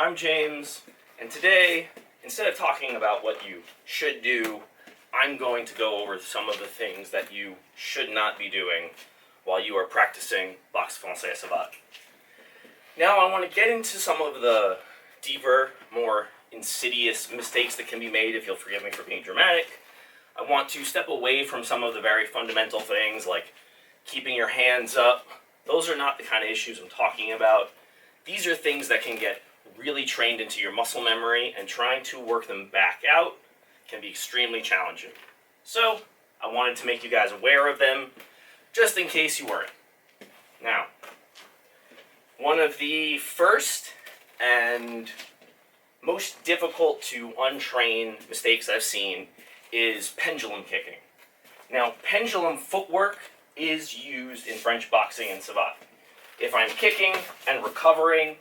I'm James, and today, instead of talking about what you should do, I'm going to go over some of the things that you should not be doing while you are practicing Boxe-Francaise Savate. Now I want to get into some of the deeper, more insidious mistakes that can be made, if you'll forgive me for being dramatic. I want to step away from some of the very fundamental things like keeping your hands up. Those are not the kind of issues I'm talking about. These are things that can get really trained into your muscle memory, and trying to work them back out can be extremely challenging. So I wanted to make you guys aware of them, just in case you weren't. Now, one of the first and most difficult to untrain mistakes I've seen is pendulum kicking. Now, pendulum footwork is used in French boxing and savate. If I'm kicking and recovering,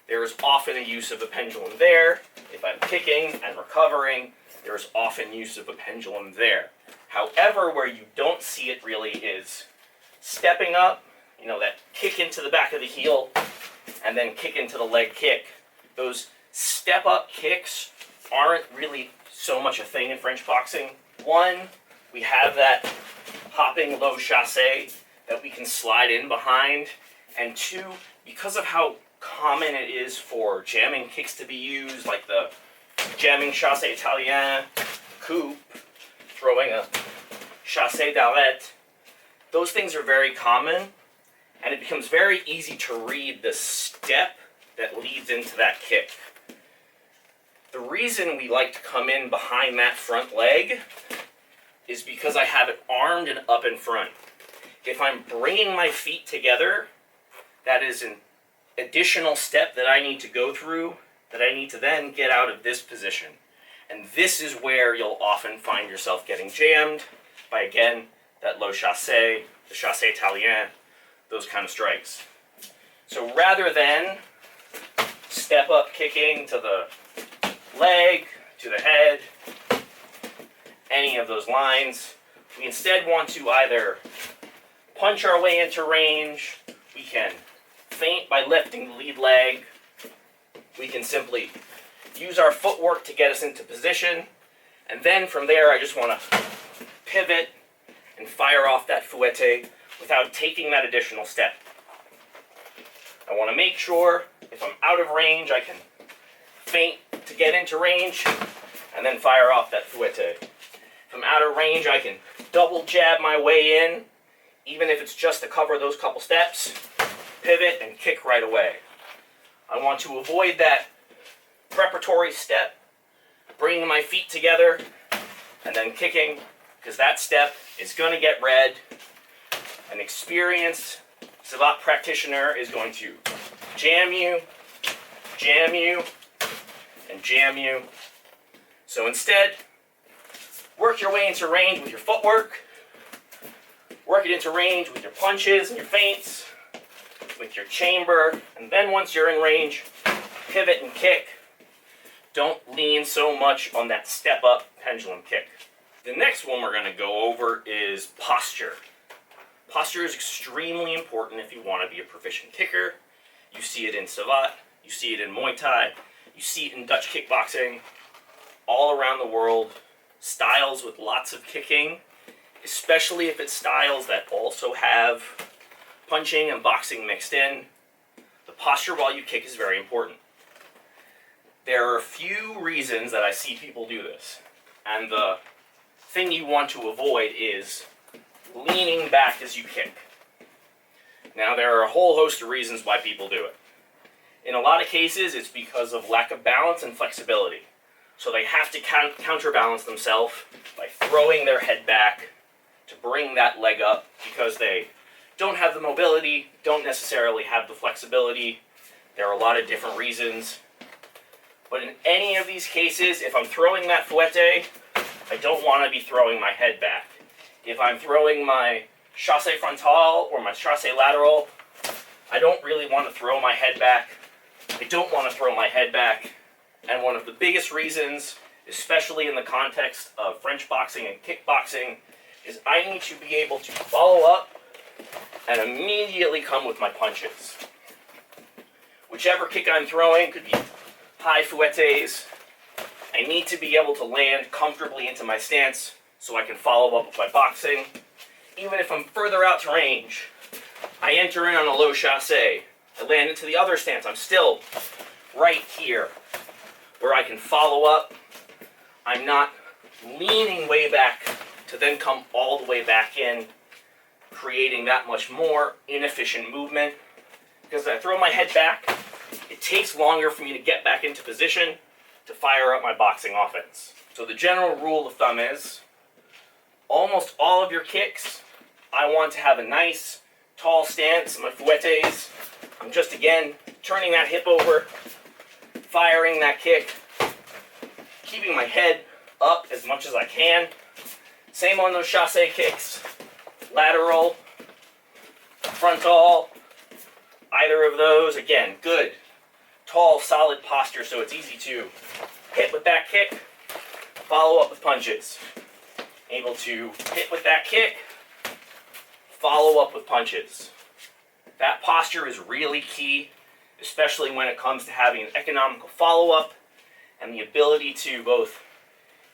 there is often a use of a pendulum there. If I'm kicking and recovering, there is often use of a pendulum there. However, where you don't see it really is stepping up, that kick into the back of the heel, and then kick into the leg kick. Those step-up kicks aren't really so much a thing in French boxing. One, we have that hopping low chassé that we can slide in behind. And two, because of how common it is for jamming kicks to be used, like the jamming chassé italien, coupe, throwing a chassé d'arrêt, those things are very common, and it becomes very easy to read the step that leads into that kick. The reason we like to come in behind that front leg is because I have it armed and up in front. If I'm bringing my feet together, that is an additional step that I need to go through, that I need to then get out of this position. And this is where you'll often find yourself getting jammed by, again, that low chassé, the chassé italien, those kind of strikes. So rather than step up kicking to the leg, to the head, any of those lines, we instead want to either punch our way into range, we can feint by lifting the lead leg, we can simply use our footwork to get us into position, and then from there I just want to pivot and fire off that fouette without taking that additional step. I want to make sure if I'm out of range I can feint to get into range and then fire off that fouette. If I'm out of range I can double jab my way in, even if it's just to cover those couple steps, pivot and kick right away. I want to avoid that preparatory step, bringing my feet together and then kicking, because that step is going to get read. An experienced savate practitioner is going to jam you, and jam you. So instead, work your way into range with your footwork, work it into range with your punches and your feints, with your chamber, and then once you're in range, pivot and kick. Don't lean so much on that step-up pendulum kick. The next one we're going to go over is posture. Posture is extremely important if you want to be a proficient kicker. You see it in savate, you see it in Muay Thai, you see it in Dutch kickboxing, all around the world. Styles with lots of kicking, especially if it's styles that also have punching and boxing mixed in, the posture while you kick is very important. There are a few reasons that I see people do this, and the thing you want to avoid is leaning back as you kick. Now, there are a whole host of reasons why people do it. In a lot of cases, it's because of lack of balance and flexibility. So they have to counterbalance themselves by throwing their head back to bring that leg up, because they don't have the mobility, don't necessarily have the flexibility. There are a lot of different reasons. But in any of these cases, if I'm throwing that fouette, I don't want to be throwing my head back. If I'm throwing my chassé frontal or my chassé lateral, I don't really want to throw my head back. I don't want to throw my head back. And one of the biggest reasons, especially in the context of French boxing and kickboxing, is I need to be able to follow up and immediately come with my punches. Whichever kick I'm throwing could be high fouettes. I need to be able to land comfortably into my stance so I can follow up with my boxing. Even if I'm further out to range, I enter in on a low chasse. I land into the other stance. I'm still right here where I can follow up. I'm not leaning way back to then come all the way back in, creating that much more inefficient movement. Because I throw my head back, it takes longer for me to get back into position to fire up my boxing offense. So the general rule of thumb is, almost all of your kicks, I want to have a nice, tall stance. My fouettes, I'm just, again, turning that hip over, firing that kick, keeping my head up as much as I can. Same on those chasse kicks, lateral, frontal, either of those. Again, good, tall, solid posture so it's easy to hit with that kick, follow up with punches. Able to hit with that kick, follow up with punches. That posture is really key, especially when it comes to having an economical follow-up and the ability to both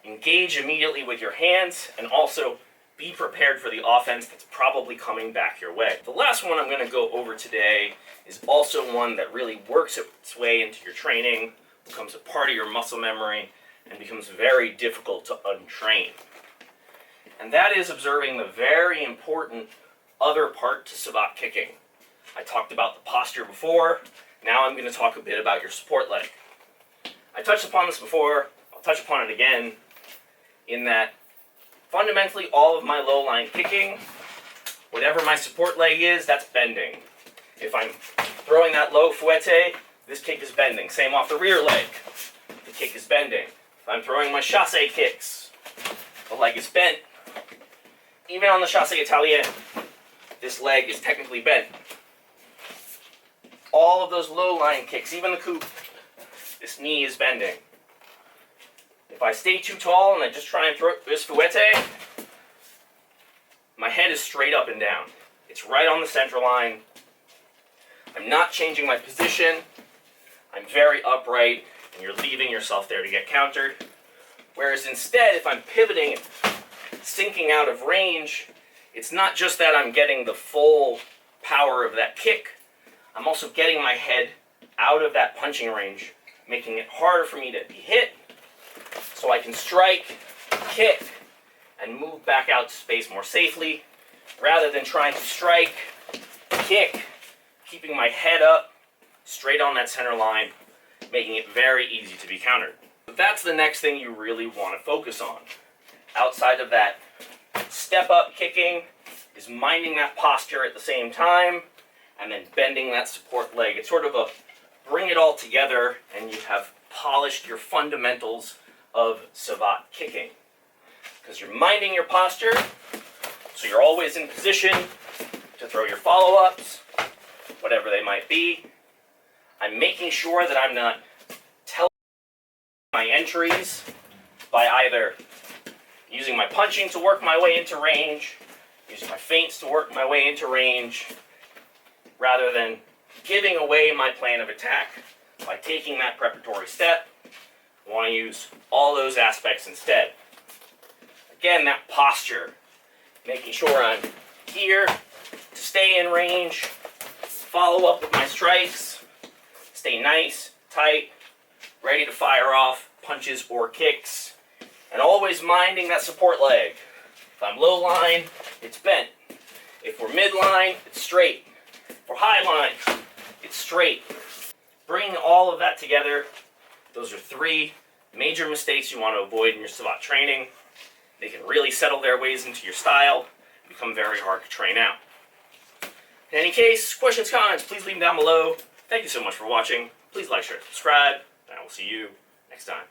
engage immediately with your hands and also be prepared for the offense that's probably coming back your way. The last one I'm going to go over today is also one that really works its way into your training, becomes a part of your muscle memory, and becomes very difficult to untrain. And that is observing the very important other part to Savate kicking. I talked about the posture before. Now I'm going to talk a bit about your support leg. I touched upon this before. I'll touch upon it again, in that fundamentally all of my low line kicking, whatever my support leg is, that's bending. If I'm throwing that low fouette, this kick is bending. Same off the rear leg, the kick is bending. If I'm throwing my chasse kicks, the leg is bent. Even on the chasse italien, this leg is technically bent. All of those low line kicks, even the coupe, this knee is bending. If I stay too tall and I just try and throw this fouette, my head is straight up and down. It's right on the center line. I'm not changing my position. I'm very upright, and you're leaving yourself there to get countered. Whereas instead, if I'm pivoting, sinking out of range, it's not just that I'm getting the full power of that kick, I'm also getting my head out of that punching range, making it harder for me to be hit, so I can strike, kick, and move back out to space more safely, rather than trying to strike, kick, keeping my head up, straight on that center line, making it very easy to be countered. But that's the next thing you really want to focus on. Outside of that step-up kicking is minding that posture at the same time, and then bending that support leg. It's sort of a bring it all together, and you have polished your fundamentals of Savate kicking. Because you're minding your posture, so you're always in position to throw your follow-ups, whatever they might be. I'm making sure that I'm not telling my entries by either using my punching to work my way into range, using my feints to work my way into range, rather than giving away my plan of attack by taking that preparatory step. I want to use all those aspects instead. Again, that posture, making sure I'm here to stay in range, follow up with my strikes, stay nice, tight, ready to fire off punches or kicks, and always minding that support leg. If I'm low line, it's bent. If we're midline, it's straight. If we're high line, it's straight. Bringing all of that together, those are three major mistakes you want to avoid in your Savate training. They can really settle their ways into your style and become very hard to train out. In any case, questions, comments, please leave them down below. Thank you so much for watching. Please like, share, subscribe, and I will see you next time.